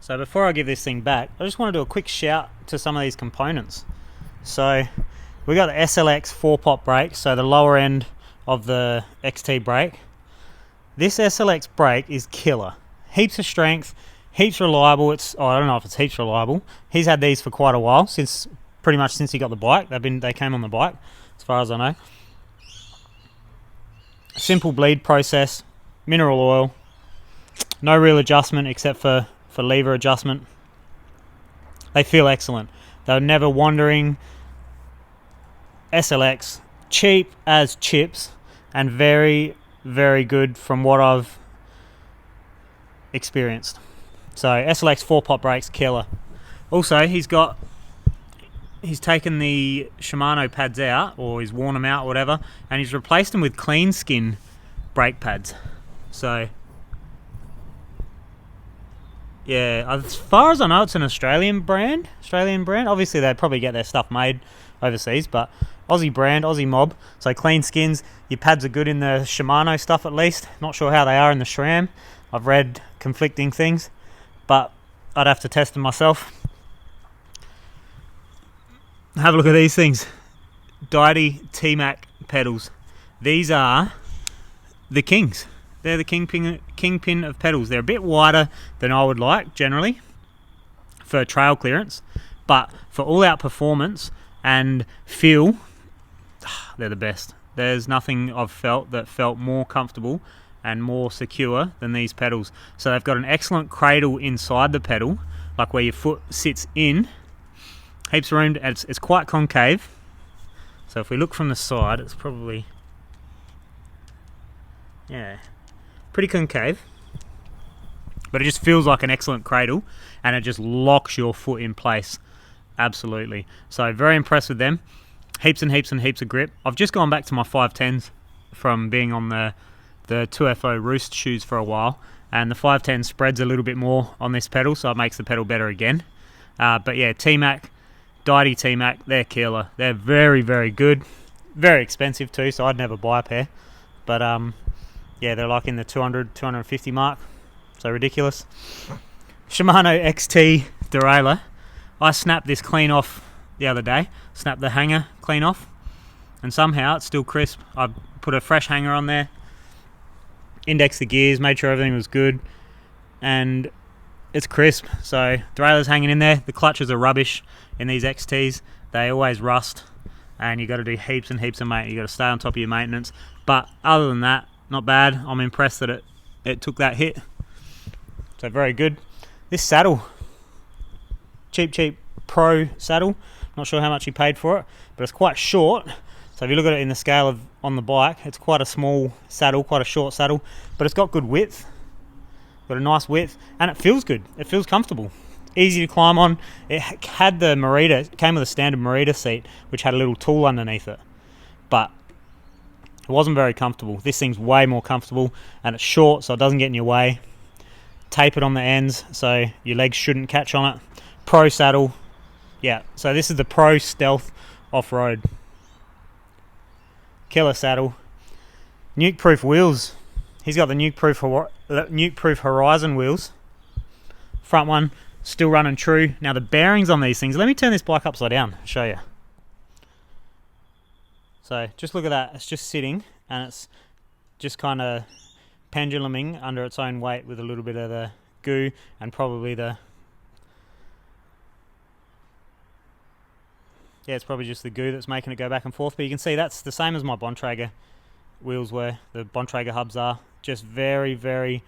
So before I give this thing back, I just want to do a quick shout to some of these components. So we got the SLX 4-pot brake, so the lower end of the XT brake. This SLX brake is killer. Heaps of strength, heaps reliable. I don't know if it's heaps reliable. He's had these for quite a while, pretty much since he got the bike. They came on the bike, as far as I know. Simple bleed process, mineral oil, no real adjustment except for lever adjustment. They feel excellent. They're never wandering. SLX, cheap as chips, and very, very good from what I've experienced. So SLX 4-pot brakes, killer. Also, he's taken the Shimano pads out, or he's worn them out, or whatever, and he's replaced them with clean skin brake pads. So yeah, as far as I know, it's an Australian brand. Obviously, they probably get their stuff made overseas, but Aussie brand, Aussie mob. So clean skins. Your pads are good in the Shimano stuff, at least. Not sure how they are in the SRAM. I've read conflicting things, but I'd have to test them myself. Have a look at these things. Diety T-Mac pedals. These are the kings. They're the kingpin of pedals. They're a bit wider than I would like, generally, for trail clearance. But for all-out performance and feel, they're the best. There's nothing I've felt that felt more comfortable and more secure than these pedals. So they've got an excellent cradle inside the pedal, like where your foot sits in. Heaps of room. It's quite concave. So if we look from the side, it's probably, yeah, pretty concave. But it just feels like an excellent cradle, and it just locks your foot in place. Absolutely. So very impressed with them. Heaps and heaps and heaps of grip. I've just gone back to my 510s from being on the 2FO Roost shoes for a while, and the 510 spreads a little bit more on this pedal, so it makes the pedal better again. But yeah, T-Mac, Diety T-Mac, they're killer. They're very, very good. Very expensive too, so I'd never buy a pair. But yeah, they're like in the 200, 250 mark. So ridiculous. Shimano XT derailleur. I snapped this clean off the other day. Snapped the hanger clean off. And somehow it's still crisp. I put a fresh hanger on there. Indexed the gears, made sure everything was good. And it's crisp. So derailleur's hanging in there. The clutches are rubbish in these XTs. They always rust. And you got to do heaps and heaps of maintenance. You got to stay on top of your maintenance. But other than that, not bad. I'm impressed that it took that hit. So very good. This saddle, cheap pro saddle. Not sure how much he paid for it, but it's quite short. So if you look at it in the scale of on the bike, it's quite a small saddle, quite a short saddle, but it's got good width. Got a nice width, and it feels good. It feels comfortable. Easy to climb on. It had the Merida, it came with a standard Merida seat, which had a little tool underneath it. But it wasn't very comfortable. This thing's way more comfortable, and it's short, so it doesn't get in your way. Tapered on the ends, so your legs shouldn't catch on it. Pro saddle. Yeah, so this is the Pro Stealth Off-Road. Killer saddle. Nukeproof wheels. He's got the Nukeproof Horizon wheels. Front one, still running true. Now the bearings on these things, let me turn this bike upside down, show you. So just look at that, it's just sitting, and it's just kind of penduluming under its own weight with a little bit of the goo and probably it's probably just the goo that's making it go back and forth. But you can see that's the same as my Bontrager wheels were. The Bontrager hubs are just very, very,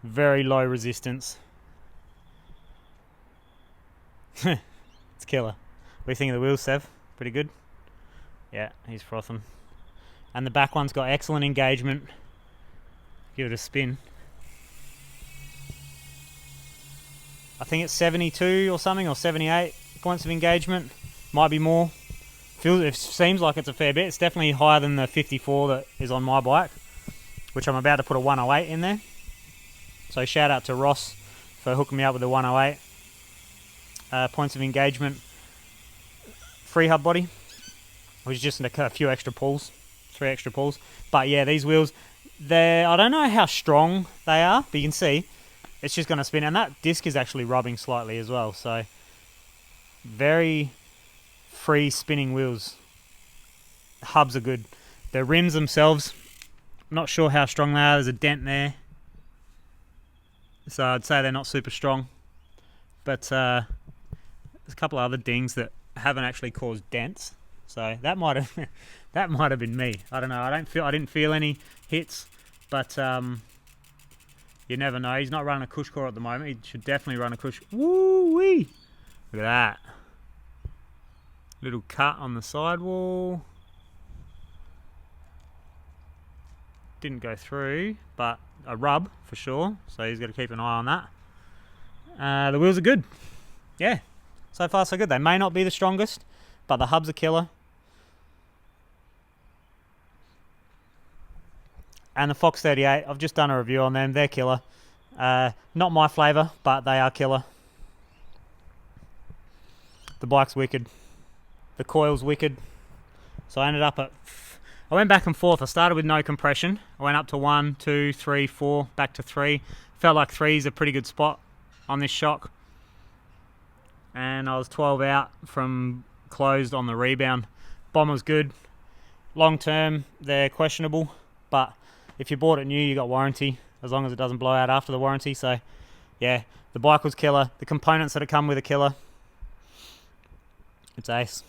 very low resistance. It's killer. What do you think of the wheels, Sev? Pretty good? Yeah, he's frothing. And the back one's got excellent engagement. Give it a spin. I think it's 72 or something, or 78 points of engagement. Might be more. It seems like it's a fair bit. It's definitely higher than the 54 that is on my bike, which I'm about to put a 108 in there. So shout out to Ross for hooking me up with the 108. Points of engagement. Free hub body, which is just a few extra pulls. 3 extra pulls. But yeah, these wheels, I don't know how strong they are, but you can see it's just going to spin. And that disc is actually rubbing slightly as well. So very free spinning wheels. Hubs are good. The rims themselves, I'm not sure how strong they are. There's a dent there. So I'd say they're not super strong. But there's a couple of other dings that haven't actually caused dents. So that might have that might have been me. I don't know. I didn't feel any hits, but you never know. He's not running a cush core at the moment. He should definitely run a cush. Woo wee! Look at that. Little cut on the sidewall. Didn't go through, but a rub for sure. So he's got to keep an eye on that. The wheels are good. Yeah. So far so good. They may not be the strongest, but the hubs are killer. And the Fox 38, I've just done a review on them. They're killer. Not my flavour, but they are killer. The bike's wicked. The coil's wicked. So I ended up at... I went back and forth. I started with no compression. I went up to 1, 2, 3, 4, back to 3. Felt like 3 is a pretty good spot on this shock. And I was 12 out from closed on the rebound. Bomber's good. Long term, they're questionable. But if you bought it new, you got warranty. As long as it doesn't blow out after the warranty. So, yeah, the bike was killer. The components that have come with a killer. It's ace.